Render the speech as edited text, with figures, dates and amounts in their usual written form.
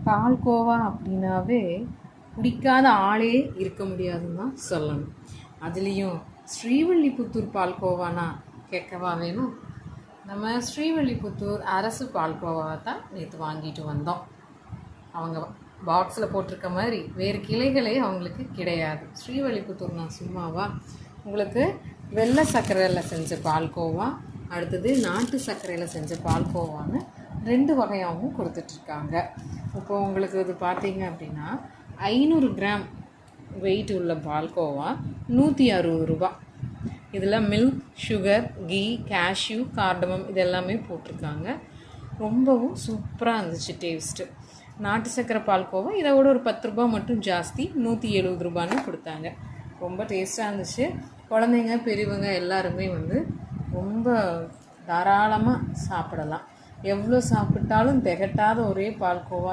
பால்கோவா அப்படின்னாவே பிடிக்காத ஆளே இருக்க முடியாதுன்னு தான் சொல்லணும். அதுலேயும் ஸ்ரீவில்லிபுத்தூர் பால்கோவானா கேட்கவா வேணும். நம்ம ஸ்ரீவில்லிபுத்தூர் அரசு பால்கோவாவை தான் நேற்று வாங்கிட்டு வந்தோம். அவங்க பாக்ஸில் போட்டிருக்க மாதிரி வேறு கிளைகளே அவங்களுக்கு கிடையாது. ஸ்ரீவில்லிபுத்தூர் நான் சும்மாவா, உங்களுக்கு வெள்ளை சர்க்கரையில் செஞ்ச பால்கோவா, அடுத்தது நாட்டு சர்க்கரையில் செஞ்ச பால்கோவான்னு 2 வகையாகவும் கொடுத்துட்ருக்காங்க. இப்போ உங்களுக்கு இது பார்த்தீங்க அப்படின்னா 500 கிராம் வெயிட் உள்ள பால்கோவா 160 ரூபா. இதில் milk, sugar, ghee, cashew, cardamom இது எல்லாமே போட்டிருக்காங்க. ரொம்பவும் சூப்பராக இருந்துச்சு டேஸ்ட்டு. நாட்டு சர்க்கரை பால்கோவா இதை விட ஒரு 10 ரூபா மட்டும் ஜாஸ்தி, 170 ரூபான்னு கொடுத்தாங்க. ரொம்ப டேஸ்ட்டாக இருந்துச்சு. குழந்தைங்க பெரியவங்க எல்லாருமே ரொம்ப தாராளமாக சாப்பிடலாம். எவ்வளோ சாப்பிட்டாலும் திகட்டாத ஒரே பால்கோவா